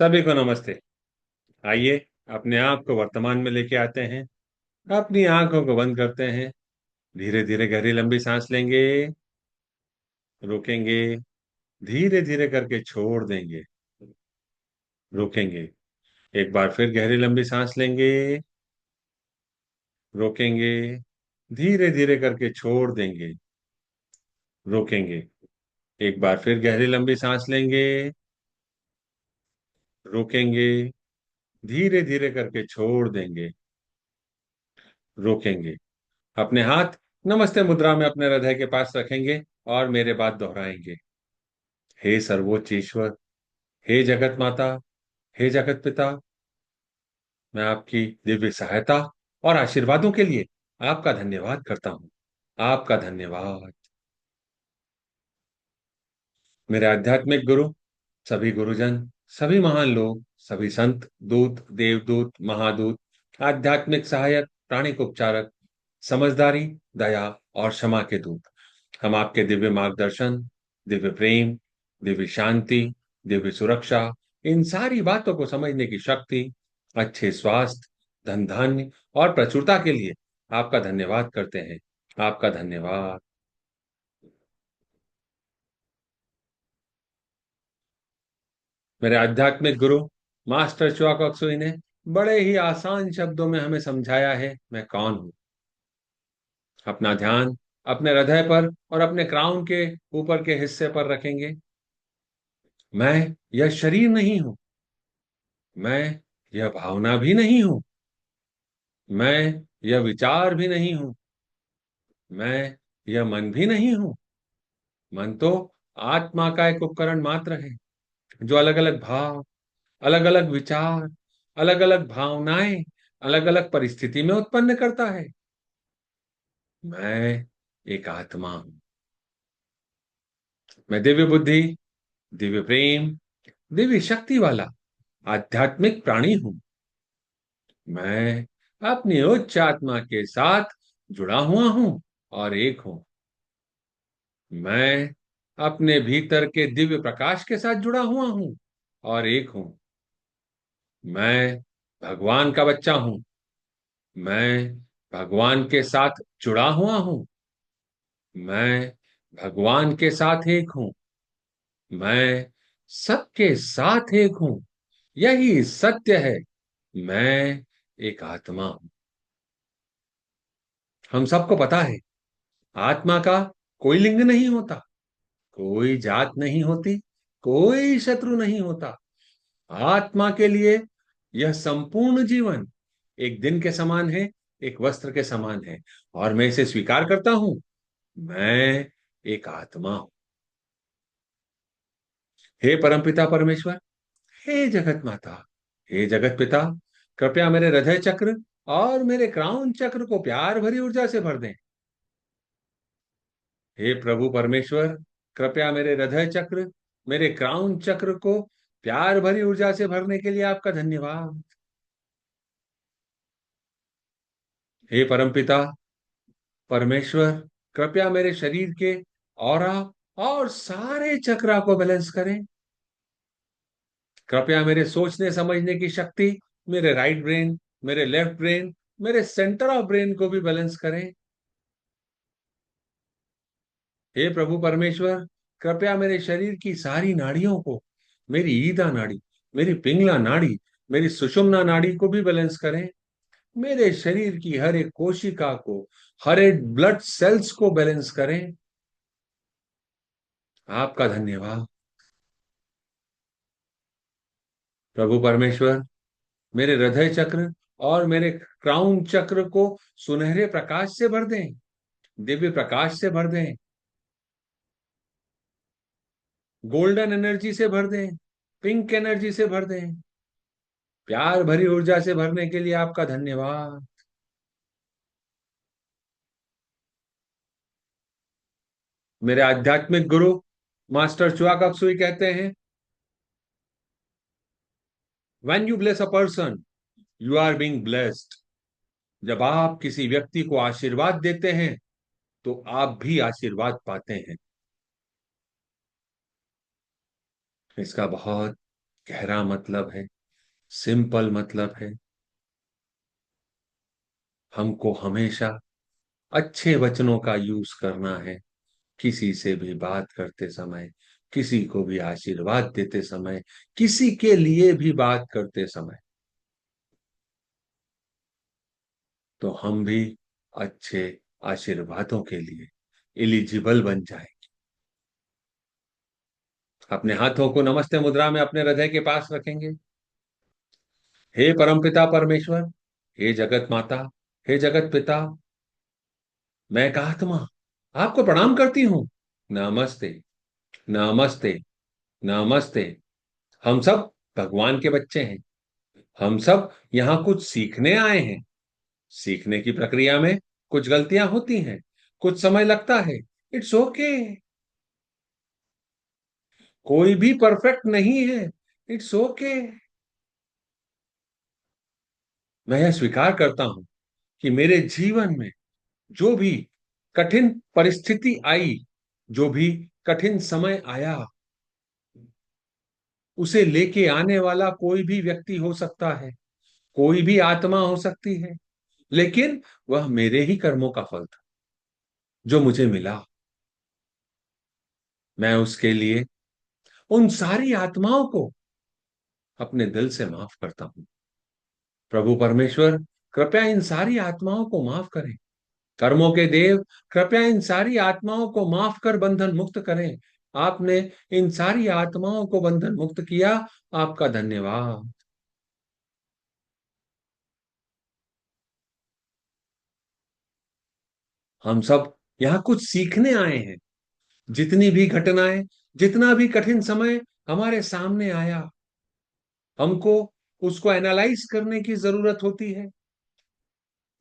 सभी को नमस्ते। आइए, अपने आप को वर्तमान में लेके आते हैं। अपनी आंखों को बंद करते हैं। धीरे धीरे गहरी लंबी सांस लेंगे। रोकेंगे। धीरे धीरे करके छोड़ देंगे। रोकेंगे। एक बार फिर गहरी लंबी सांस लेंगे। रोकेंगे। धीरे धीरे करके छोड़ देंगे। रोकेंगे। एक बार फिर गहरी लंबी सांस लेंगे। रोकेंगे। धीरे धीरे करके छोड़ देंगे। रोकेंगे। अपने हाथ नमस्ते मुद्रा में अपने हृदय के पास रखेंगे और मेरे बाद दोहराएंगे। हे सर्वोच्च ईश्वर, हे जगत माता, हे जगत पिता, मैं आपकी दिव्य सहायता और आशीर्वादों के लिए आपका धन्यवाद करता हूँ। आपका धन्यवाद। मेरे आध्यात्मिक गुरु, सभी गुरुजन, सभी महान लोग, सभी संत, दूत, देवदूत, महादूत, आध्यात्मिक सहायक, प्राणिक उपचारक, समझदारी, दया और क्षमा के दूत, हम आपके दिव्य मार्गदर्शन, दिव्य प्रेम, दिव्य शांति, दिव्य सुरक्षा, इन सारी बातों को समझने की शक्ति, अच्छे स्वास्थ्य, धन धान्य और प्रचुरता के लिए आपका धन्यवाद करते हैं। आपका धन्यवाद। मेरे आध्यात्मिक गुरु मास्टर च्वा कक्सुई ने बड़े ही आसान शब्दों में हमें समझाया है मैं कौन हूं। अपना ध्यान अपने हृदय पर और अपने क्राउन के ऊपर के हिस्से पर रखेंगे। मैं यह शरीर नहीं हूं। मैं यह भावना भी नहीं हूं। मैं यह विचार भी नहीं हूं। मैं यह मन भी नहीं हूं। मन तो आत्मा का एक उपकरण मात्र है, जो अलग अलग भाव, अलग अलग विचार, अलग अलग भावनाएं, अलग अलग परिस्थिति में उत्पन्न करता है। मैं एक आत्मा हूं। मैं दिव्य बुद्धि, दिव्य प्रेम, दिव्य शक्ति वाला आध्यात्मिक प्राणी हूं। मैं अपनी उच्च आत्मा के साथ जुड़ा हुआ हूं और एक हूं। मैं अपने भीतर के दिव्य प्रकाश के साथ जुड़ा हुआ हूं और एक हूं। मैं भगवान का बच्चा हूं। मैं भगवान के साथ जुड़ा हुआ हूं। मैं भगवान के साथ एक हूं। मैं सबके साथ एक हूं। यही सत्य है। मैं एक आत्मा हूं। हम सबको पता है, आत्मा का कोई लिंग नहीं होता, कोई जात नहीं होती, कोई शत्रु नहीं होता। आत्मा के लिए यह संपूर्ण जीवन एक दिन के समान है, एक वस्त्र के समान है, और मैं इसे स्वीकार करता हूं। मैं एक आत्मा हूं। हे परमपिता परमेश्वर, हे जगत माता, हे जगत पिता, कृपया मेरे हृदय चक्र और मेरे क्राउन चक्र को प्यार भरी ऊर्जा से भर दें। हे प्रभु परमेश्वर, कृपया मेरे हृदय चक्र, मेरे क्राउन चक्र को प्यार भरी ऊर्जा से भरने के लिए आपका धन्यवाद। हे परमपिता परमेश्वर, कृपया मेरे शरीर के ऑरा और सारे चक्रा को बैलेंस करें। कृपया मेरे सोचने समझने की शक्ति, मेरे राइट ब्रेन, मेरे लेफ्ट ब्रेन, मेरे सेंटर ऑफ ब्रेन को भी बैलेंस करें। हे प्रभु परमेश्वर, कृपया मेरे शरीर की सारी नाड़ियों को, मेरी ईदा नाड़ी, मेरी पिंगला नाड़ी, मेरी सुषुम्ना नाड़ी को भी बैलेंस करें। मेरे शरीर की हर एक कोशिका को, हर एक ब्लड सेल्स को बैलेंस करें। आपका धन्यवाद। प्रभु परमेश्वर, मेरे हृदय चक्र और मेरे क्राउन चक्र को सुनहरे प्रकाश से भर दें, दिव्य प्रकाश से भर दें, गोल्डन एनर्जी से भर दें, पिंक एनर्जी से भर दें। प्यार भरी ऊर्जा से भरने के लिए आपका धन्यवाद। मेरे आध्यात्मिक गुरु मास्टर चुआ कक्सुई कहते हैं, when you bless a person, you are being blessed. जब आप किसी व्यक्ति को आशीर्वाद देते हैं, तो आप भी आशीर्वाद पाते हैं। इसका बहुत गहरा मतलब है, सिंपल मतलब है। हमको हमेशा अच्छे वचनों का यूज करना है, किसी से भी बात करते समय, किसी को भी आशीर्वाद देते समय, किसी के लिए भी बात करते समय, तो हम भी अच्छे आशीर्वादों के लिए एलिजिबल बन जाए। अपने हाथों को नमस्ते मुद्रा में अपने हृदय के पास रखेंगे। हे परमपिता परमेश्वर, हे जगत माता, हे जगत पिता, मैं एक आत्मा आपको प्रणाम करती हूँ। नमस्ते, नमस्ते, नमस्ते। हम सब भगवान के बच्चे हैं। हम सब यहाँ कुछ सीखने आए हैं। सीखने की प्रक्रिया में कुछ गलतियां होती हैं, कुछ समय लगता है। It's okay. कोई भी परफेक्ट नहीं है। It's okay. मैं यह स्वीकार करता हूं कि मेरे जीवन में जो भी कठिन परिस्थिति आई, जो भी कठिन समय आया, उसे लेके आने वाला कोई भी व्यक्ति हो सकता है, कोई भी आत्मा हो सकती है, लेकिन वह मेरे ही कर्मों का फल था जो मुझे मिला। मैं उसके लिए उन सारी आत्माओं को अपने दिल से माफ करता हूं। प्रभु परमेश्वर, कृपया इन सारी आत्माओं को माफ करें। कर्मों के देव, कृपया इन सारी आत्माओं को माफ कर बंधन मुक्त करें। आपने इन सारी आत्माओं को बंधन मुक्त किया, आपका धन्यवाद। हम सब यहाँ कुछ सीखने आए हैं। जितनी भी घटनाएं, जितना भी कठिन समय हमारे सामने आया, हमको उसको एनालाइज करने की जरूरत होती है।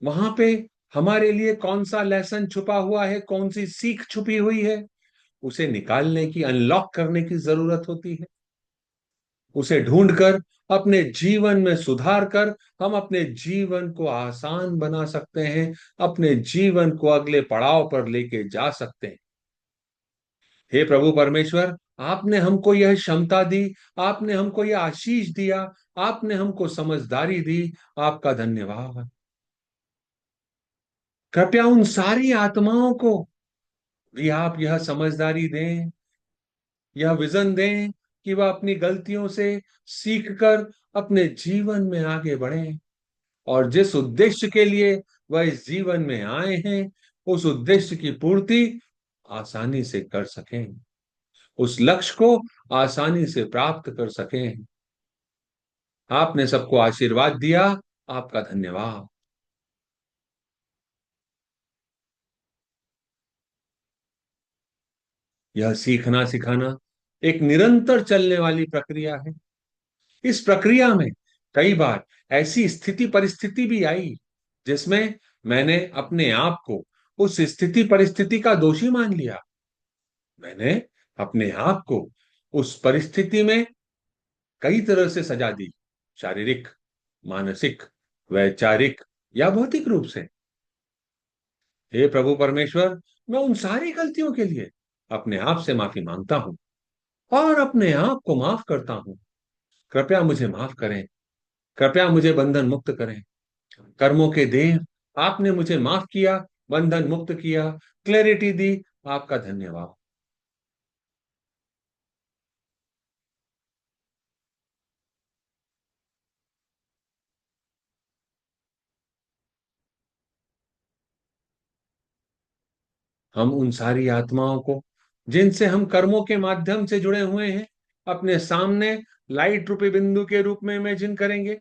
वहां पे हमारे लिए कौन सा लेसन छुपा हुआ है, कौन सी सीख छुपी हुई है, उसे निकालने की, अनलॉक करने की जरूरत होती है। उसे ढूंढकर अपने जीवन में सुधार कर हम अपने जीवन को आसान बना सकते हैं, अपने जीवन को अगले पड़ाव पर लेके जा सकते हैं। हे प्रभु परमेश्वर, आपने हमको यह क्षमता दी, आपने हमको यह आशीष दिया, आपने हमको समझदारी दी। आपका धन्यवाद। कृपया उन सारी आत्माओं को भी आप यह समझदारी दें, यह विजन दें कि वह अपनी गलतियों से सीख कर अपने जीवन में आगे बढ़ें, और जिस उद्देश्य के लिए वह इस जीवन में आए हैं, उस उद्देश्य की पूर्ति आसानी से कर सकें, उस लक्ष्य को आसानी से प्राप्त कर सकें। आपने सबको आशीर्वाद दिया, आपका धन्यवाद। यह सीखना सिखाना एक निरंतर चलने वाली प्रक्रिया है। इस प्रक्रिया में कई बार ऐसी स्थिति परिस्थिति भी आई जिसमें मैंने अपने आप को उस स्थिति परिस्थिति का दोषी मान लिया। मैंने अपने आप को उस परिस्थिति में कई तरह से सजा दी, शारीरिक, मानसिक, वैचारिक या भौतिक रूप से। हे प्रभु परमेश्वर, मैं उन सारी गलतियों के लिए अपने आप से माफी मांगता हूं और अपने आप को माफ करता हूं। कृपया मुझे माफ करें, कृपया मुझे बंधन मुक्त करें। कर्मों के देव, आपने मुझे माफ किया, बंधन मुक्त किया, क्लैरिटी दी। आपका धन्यवाद। हम उन सारी आत्माओं को जिनसे हम कर्मों के माध्यम से जुड़े हुए हैं, अपने सामने लाइट रूपी बिंदु के रूप में इमेजिन करेंगे।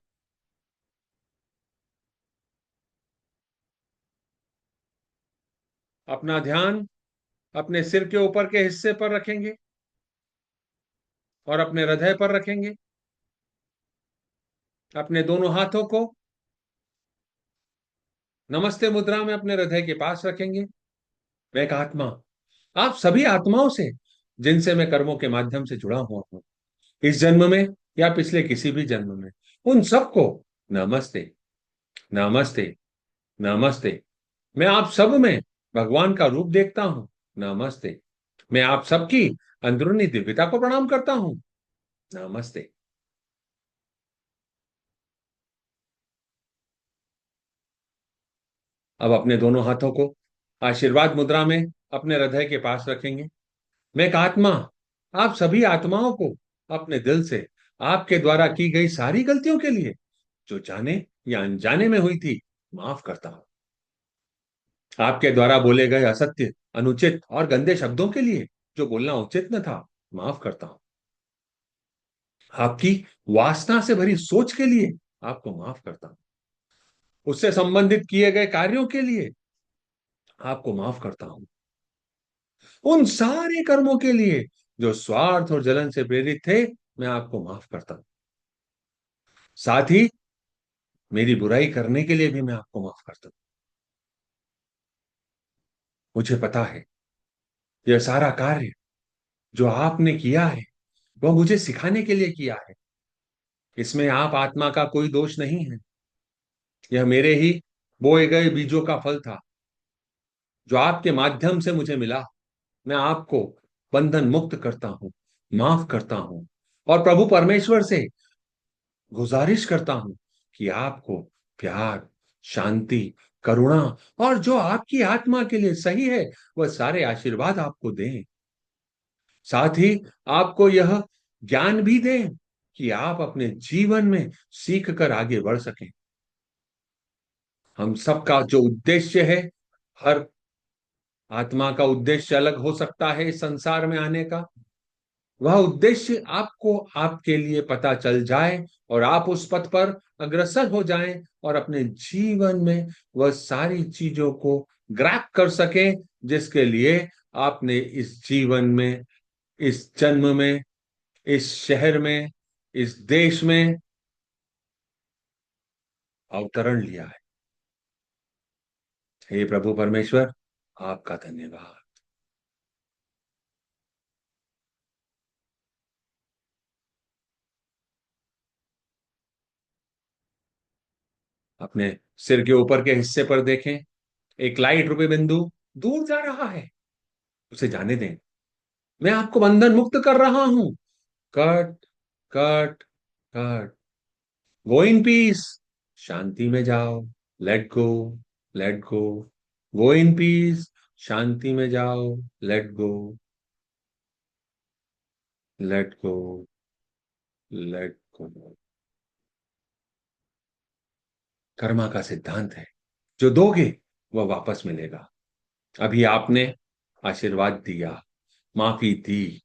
अपना ध्यान अपने सिर के ऊपर के हिस्से पर रखेंगे और अपने हृदय पर रखेंगे। अपने दोनों हाथों को नमस्ते मुद्रा में अपने हृदय के पास रखेंगे। मैं एक आत्मा, आप सभी आत्माओं से जिनसे मैं कर्मों के माध्यम से जुड़ा हुआ हूं, इस जन्म में या पिछले किसी भी जन्म में, उन सबको नमस्ते, नमस्ते, नमस्ते। मैं आप सब में भगवान का रूप देखता हूं। नमस्ते। मैं आप सबकी अंदरूनी दिव्यता को प्रणाम करता हूं। नमस्ते। अब अपने दोनों हाथों को आशीर्वाद मुद्रा में अपने हृदय के पास रखेंगे। मैं एक आत्मा आप सभी आत्माओं को अपने दिल से आपके द्वारा की गई सारी गलतियों के लिए, जो जाने या अनजाने में हुई थी, माफ करता हूं। आपके द्वारा बोले गए असत्य, अनुचित और गंदे शब्दों के लिए, जो बोलना उचित न था, माफ करता हूं। आपकी वासना से भरी सोच के लिए आपको माफ करता हूं। उससे संबंधित किए गए कार्यों के लिए आपको माफ करता हूं। उन सारे कर्मों के लिए जो स्वार्थ और जलन से प्रेरित थे, मैं आपको माफ करता हूं। साथ ही मेरी बुराई करने के लिए भी मैं आपको माफ करता हूं। मुझे पता है यह सारा कार्य जो आपने किया है, वह मुझे सिखाने के लिए किया है। इसमें आप आत्मा का कोई दोष नहीं है। यह मेरे ही बोए गए बीजों का फल था, जो आपके माध्यम से मुझे मिला। मैं आपको बंधन मुक्त करता हूं, माफ करता हूं, और प्रभु परमेश्वर से गुजारिश करता हूं कि आपको प्यार, शांति, करुणा और जो आपकी आत्मा के लिए सही है, वह सारे आशीर्वाद आपको दें। साथ ही आपको यह ज्ञान भी दें कि आप अपने जीवन में सीख कर आगे बढ़ सकें। हम सबका जो उद्देश्य है, हर आत्मा का उद्देश्य अलग हो सकता है इस संसार में आने का। वह उद्देश्य आपको आपके लिए पता चल जाए और आप उस पथ पर अग्रसर हो जाएं और अपने जीवन में वह सारी चीजों को ग्रैब कर सकें, जिसके लिए आपने इस जीवन में, इस जन्म में, इस शहर में, इस देश में अवतरण लिया है। हे प्रभु परमेश्वर, आपका धन्यवाद। अपने सिर के ऊपर के हिस्से पर देखें, एक लाइट रूपी बिंदु दूर जा रहा है। उसे जाने दें। मैं आपको बंधन मुक्त कर रहा हूं। Cut, cut, cut. Go in peace. शांति में जाओ। Let go, let go. Go in peace. शांति में जाओ। Let go, let go, let go. कर्मा का सिद्धांत है, जो दोगे वह वापस मिलेगा। अभी आपने आशीर्वाद दिया, माफी दी।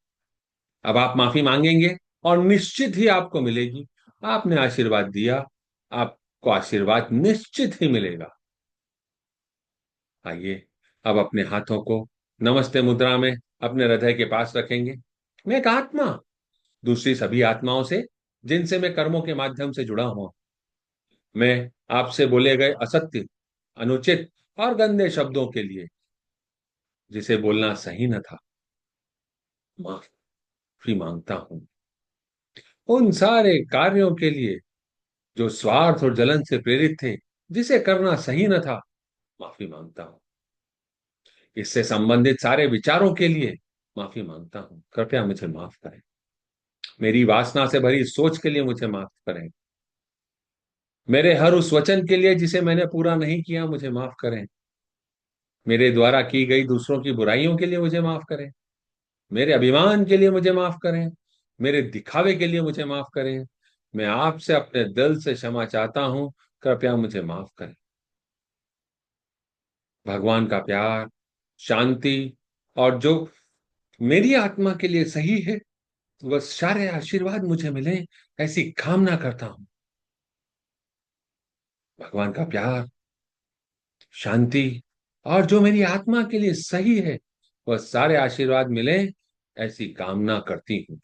अब आप माफी मांगेंगे और निश्चित ही आपको मिलेगी। आपने आशीर्वाद दिया, आपको आशीर्वाद निश्चित ही मिलेगा। आइए, अब अपने हाथों को नमस्ते मुद्रा में अपने हृदय के पास रखेंगे। मैं एक आत्मा दूसरी सभी आत्माओं से, जिनसे मैं कर्मों के माध्यम से जुड़ा हुआ, मैं आपसे बोले गए असत्य, अनुचित और गंदे शब्दों के लिए, जिसे बोलना सही न था, माफी मांगता हूं। उन सारे कार्यों के लिए जो स्वार्थ और जलन से प्रेरित थे, जिसे करना सही न था, माफी मांगता हूं। इससे संबंधित सारे विचारों के लिए माफी मांगता हूं। कृपया मुझे माफ करें। मेरी वासना से भरी सोच के लिए मुझे माफ करें। मेरे हर उस वचन के लिए जिसे मैंने पूरा नहीं किया, मुझे माफ करें। मेरे द्वारा की गई दूसरों की बुराइयों के लिए मुझे माफ करें। मेरे अभिमान के लिए मुझे माफ करें। मेरे दिखावे के लिए मुझे माफ करें। मैं आपसे अपने दिल से क्षमा चाहता हूं। कृपया मुझे माफ करें। भगवान का प्यार, शांति और जो मेरी आत्मा के लिए सही है, वह सारे आशीर्वाद मुझे मिले, ऐसी कामना करता हूं। भगवान का प्यार, शांति और जो मेरी आत्मा के लिए सही है, वह सारे आशीर्वाद मिले, ऐसी कामना करती हूँ।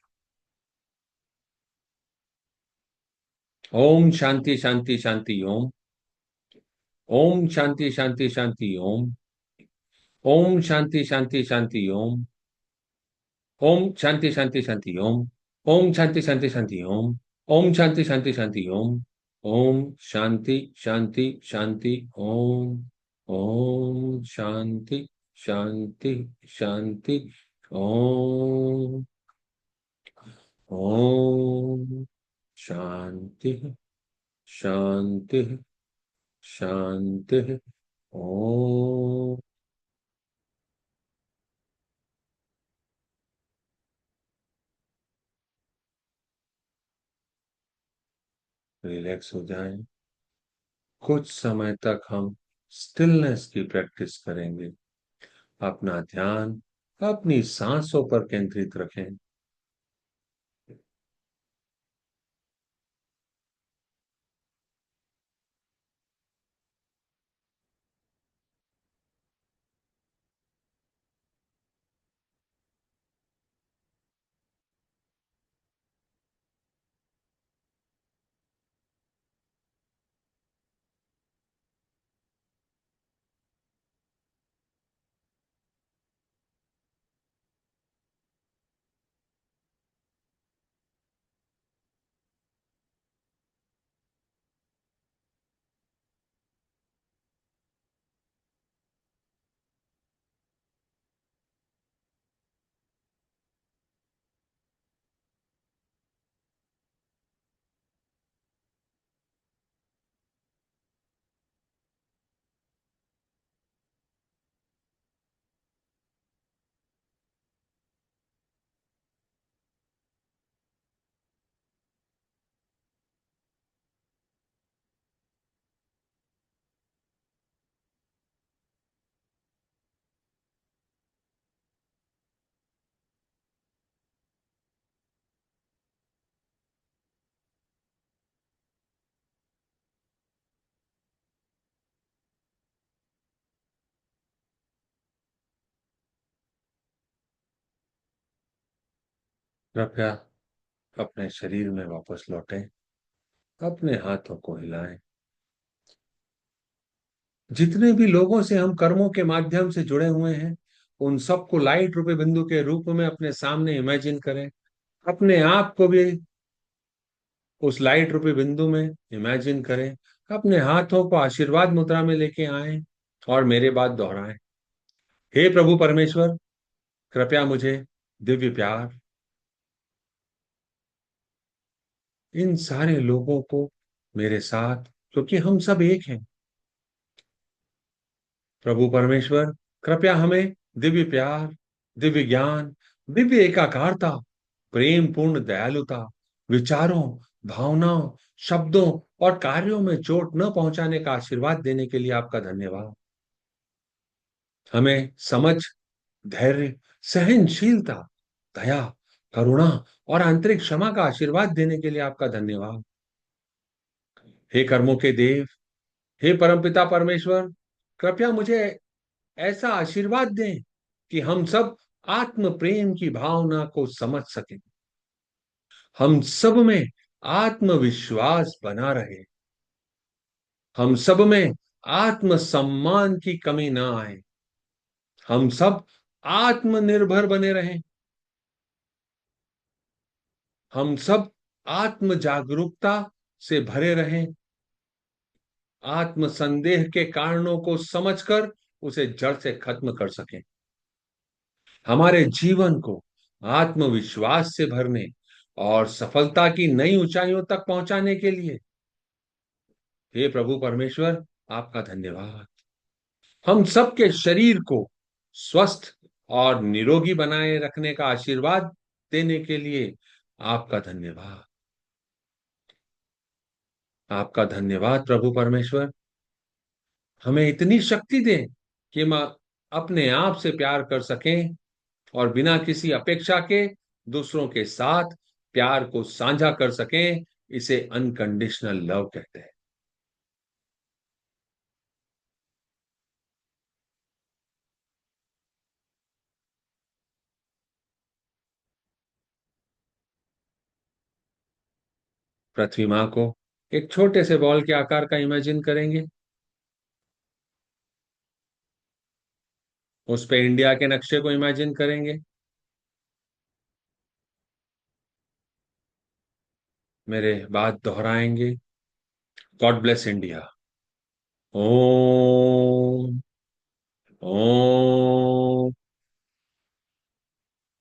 ओम शांति शांति शांति ओम। ओम शांति शांति शांति ओम। ओम शांति शांति शांति ओम। ओम शांति शांति शांति ओम। ओम शांति शांति शांति ओम। ओम शांति शांति शांति ओम। ओम शांति शांति शांति ओम। ओम शांति शांति शांति ओम। ओम शांति शांति शांति ओ, रिलैक्स हो जाएं। कुछ समय तक हम स्टिलनेस की प्रैक्टिस करेंगे। अपना ध्यान अपनी सांसों पर केंद्रित रखें। कृपया अपने शरीर में वापस लौटें। अपने हाथों को हिलाएं। जितने भी लोगों से हम कर्मों के माध्यम से जुड़े हुए हैं, उन सबको लाइट रूपी बिंदु के रूप में अपने सामने इमेजिन करें। अपने आप को भी उस लाइट रूपी बिंदु में इमेजिन करें। अपने हाथों को आशीर्वाद मुद्रा में लेके आए और मेरे बाद दोहराएं। हे प्रभु परमेश्वर, कृपया मुझे दिव्य प्यार, इन सारे लोगों को मेरे साथ, क्योंकि हम सब एक हैं। प्रभु परमेश्वर, कृपया हमें दिव्य प्यार, दिव्य ज्ञान, दिव्य एकाकारता, प्रेम पूर्ण दयालुता, विचारों, भावनाओं, शब्दों और कार्यों में चोट न पहुंचाने का आशीर्वाद देने के लिए आपका धन्यवाद। हमें समझ, धैर्य, सहनशीलता, दया, करुणा और आंतरिक क्षमा का आशीर्वाद देने के लिए आपका धन्यवाद। हे कर्मों के देव, हे परमपिता परमेश्वर, कृपया मुझे ऐसा आशीर्वाद दें कि हम सब आत्म प्रेम की भावना को समझ सकें। हम सब में आत्मविश्वास बना रहे। हम सब में आत्म सम्मान की कमी ना आए। हम सब आत्मनिर्भर बने रहें। हम सब आत्म जागरूकता से भरे रहें। आत्म संदेह के कारणों को समझकर उसे जड़ से खत्म कर सकें। हमारे जीवन को आत्मविश्वास से भरने और सफलता की नई ऊंचाइयों तक पहुंचाने के लिए, हे प्रभु परमेश्वर, आपका धन्यवाद। हम सबके शरीर को स्वस्थ और निरोगी बनाए रखने का आशीर्वाद देने के लिए आपका धन्यवाद। आपका धन्यवाद प्रभु परमेश्वर। हमें इतनी शक्ति दें कि हम अपने आप से प्यार कर सकें और बिना किसी अपेक्षा के दूसरों के साथ प्यार को साझा कर सकें। इसे अनकंडीशनल लव कहते हैं। पृथ्वी माँ को एक छोटे से बॉल के आकार का इमेजिन करेंगे। उस पे इंडिया के नक्शे को इमेजिन करेंगे। मेरे बाद दोहराएंगे। God bless India. ओम। ओम।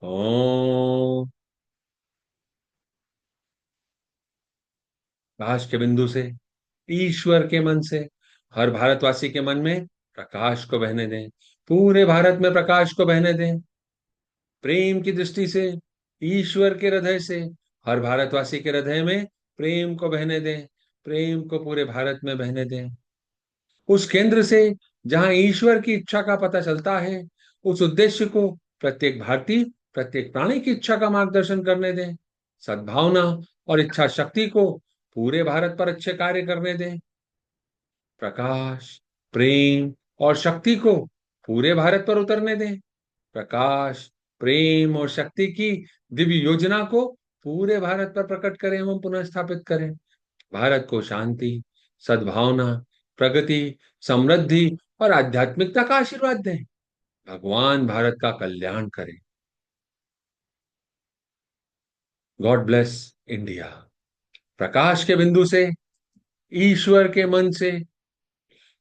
ओम। काश के बिंदु से, ईश्वर के मन से हर भारतवासी के मन में प्रकाश को बहने दें, पूरे भारत में प्रकाश को बहने दें। प्रेम की दृष्टि से, ईश्वर के हृदय से, हर भारतवासी के हृदय में प्रेम को बहने दें। प्रेम को पूरे भारत में बहने दें। उस केंद्र से जहां ईश्वर की इच्छा का पता चलता है, उस उद्देश्य को प्रत्येक भारतीय, प्रत्येक प्राणी की इच्छा का मार्गदर्शन करने दें। सद्भावना और इच्छा शक्ति को पूरे भारत पर अच्छे कार्य करने दें। प्रकाश, प्रेम और शक्ति को पूरे भारत पर उतरने दें। प्रकाश, प्रेम और शक्ति की दिव्य योजना को पूरे भारत पर प्रकट करें एवं पुनः स्थापित करें। भारत को शांति, सद्भावना, प्रगति, समृद्धि और आध्यात्मिकता का आशीर्वाद दें। भगवान भारत का कल्याण करें। God bless India. प्रकाश के बिंदु से, ईश्वर के मन से,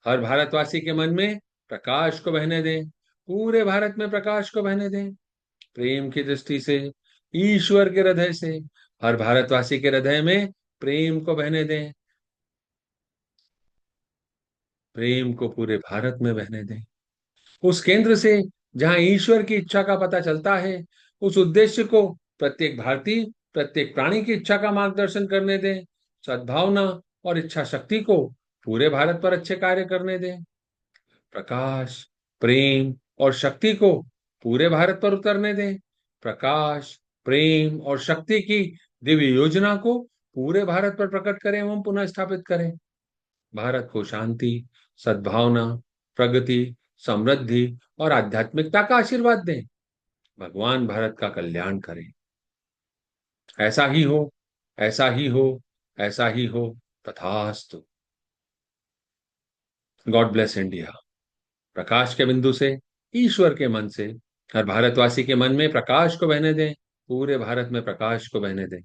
हर भारतवासी के मन में प्रकाश को बहने दें। पूरे भारत में प्रकाश को बहने दें। प्रेम की दृष्टि से, ईश्वर के हृदय से, हर भारतवासी के हृदय में प्रेम को बहने दें। प्रेम को पूरे भारत में बहने दें। उस केंद्र से जहां ईश्वर की इच्छा का पता चलता है, उस उद्देश्य को प्रत्येक भारतीय, प्रत्येक प्राणी की इच्छा का मार्गदर्शन करने दें। सद्भावना और इच्छा शक्ति को पूरे भारत पर अच्छे कार्य करने दें। प्रकाश, प्रेम और शक्ति को पूरे भारत पर उतरने दें। प्रकाश, प्रेम और शक्ति की दिव्य योजना को पूरे भारत पर प्रकट करें एवं पुनः स्थापित करें। भारत को शांति, सद्भावना, प्रगति, समृद्धि और आध्यात्मिकता का आशीर्वाद दें। भगवान भारत का कल्याण करें। ऐसा ही हो, ऐसा ही हो, ऐसा ही हो। तथास्तु। God bless India. प्रकाश के बिंदु से, ईश्वर के मन से, हर भारतवासी के मन में प्रकाश को बहने दें। पूरे भारत में प्रकाश को बहने दें।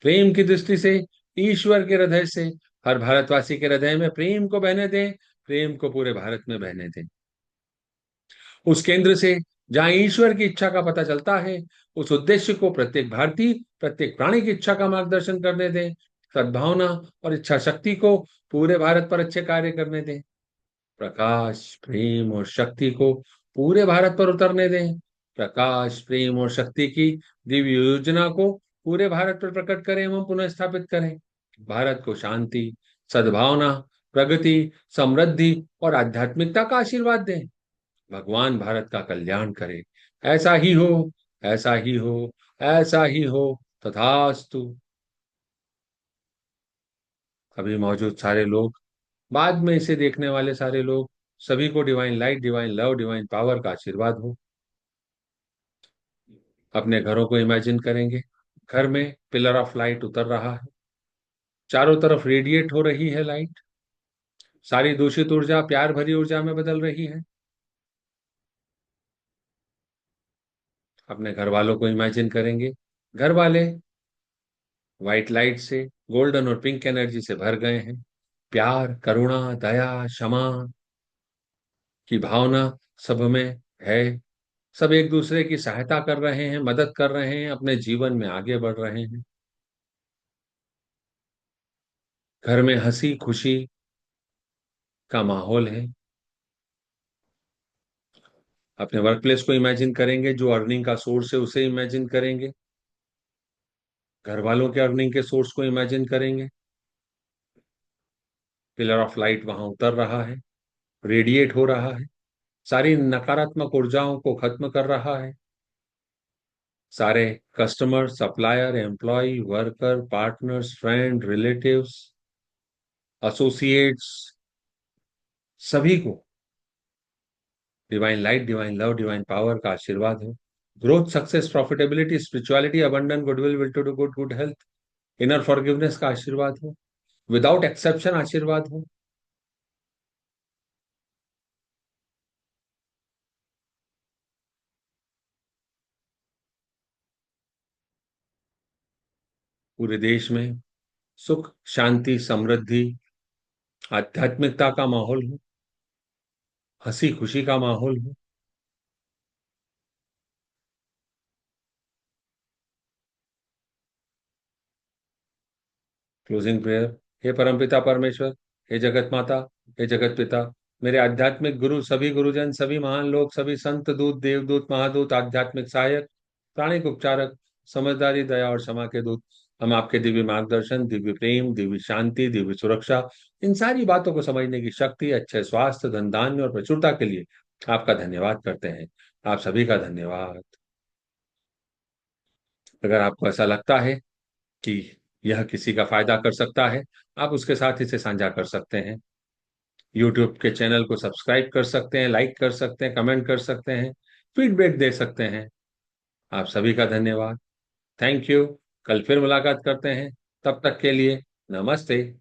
प्रेम की दृष्टि से, ईश्वर के हृदय से, हर भारतवासी के हृदय में प्रेम को बहने दें। प्रेम को पूरे भारत में बहने दें। उस केंद्र से जहां ईश्वर की इच्छा का पता चलता है, उस उद्देश्य को प्रत्येक भारतीय, प्रत्येक प्राणी की इच्छा का मार्गदर्शन करने दें। सद्भावना और इच्छा शक्ति को पूरे भारत पर अच्छे कार्य करने दें। प्रकाश, प्रेम और शक्ति को पूरे भारत पर उतरने दें। प्रकाश, प्रेम और शक्ति की दिव्य योजना को पूरे भारत पर प्रकट करें एवं पुनः स्थापित करें। भारत को शांति, सद्भावना, प्रगति, समृद्धि और आध्यात्मिकता का आशीर्वाद दें। भगवान भारत का कल्याण करे। ऐसा ही हो, ऐसा ही हो, ऐसा ही हो। तथास्तु। अभी मौजूद सारे लोग, बाद में इसे देखने वाले सारे लोग, सभी को divine light, divine love, divine power का आशीर्वाद हो। अपने घरों को इमेजिन करेंगे। घर में पिलर ऑफ लाइट उतर रहा है। चारों तरफ रेडिएट हो रही है लाइट। सारी दूषित ऊर्जा प्यार भरी ऊर्जा में बदल रही है। अपने घर वालों को इमेजिन करेंगे। घर वाले व्हाइट लाइट से, गोल्डन और पिंक एनर्जी से भर गए हैं। प्यार, करुणा, दया, क्षमा की भावना सब में है। सब एक दूसरे की सहायता कर रहे हैं, मदद कर रहे हैं, अपने जीवन में आगे बढ़ रहे हैं। घर में हंसी खुशी का माहौल है। अपने वर्क प्लेस को इमेजिन करेंगे। जो अर्निंग का सोर्स है उसे इमेजिन करेंगे। घर वालों के अर्निंग के सोर्स को इमेजिन करेंगे। पिलर ऑफ लाइट वहां उतर रहा है, रेडिएट हो रहा है, सारी नकारात्मक ऊर्जाओं को खत्म कर रहा है। सारे customer, supplier, employ, worker, partners, friend, relatives, associates, सभी को divine light, divine love, divine power का आशीर्वाद हो। Growth, success, profitability, spirituality, abandon, goodwill, will to do good, good health, inner forgiveness का आशीर्वाद हो। विदाउट एक्सेप्शन आशीर्वाद हो। पूरे देश में सुख, शांति, समृद्धि, आध्यात्मिकता का माहौल हो। हंसी खुशी का माहौल हो। Closing prayer. हे परमपिता परमेश्वर, हे जगत माता, हे जगत पिता, मेरे आध्यात्मिक गुरु, सभी गुरुजन, सभी महान लोग, सभी संत, दूत, देवदूत, महादूत, आध्यात्मिक सहायक, प्राणिक उपचारक, समझदारी, दया और क्षमा के दूत, हम आपके दिव्य मार्गदर्शन, दिव्य प्रेम, दिव्य शांति, दिव्य सुरक्षा, इन सारी बातों को समझने की शक्ति, अच्छे स्वास्थ्य, धन धान्य और प्रचुरता के लिए आपका धन्यवाद करते हैं। आप सभी का धन्यवाद। अगर आपको ऐसा लगता है कि यह किसी का फायदा कर सकता है, आप उसके साथ इसे साझा कर सकते हैं। यूट्यूब के चैनल को सब्सक्राइब कर सकते हैं, लाइक कर सकते हैं, कमेंट कर सकते हैं, फीडबैक दे सकते हैं। आप सभी का धन्यवाद। Thank you. कल फिर मुलाकात करते हैं। तब तक के लिए नमस्ते।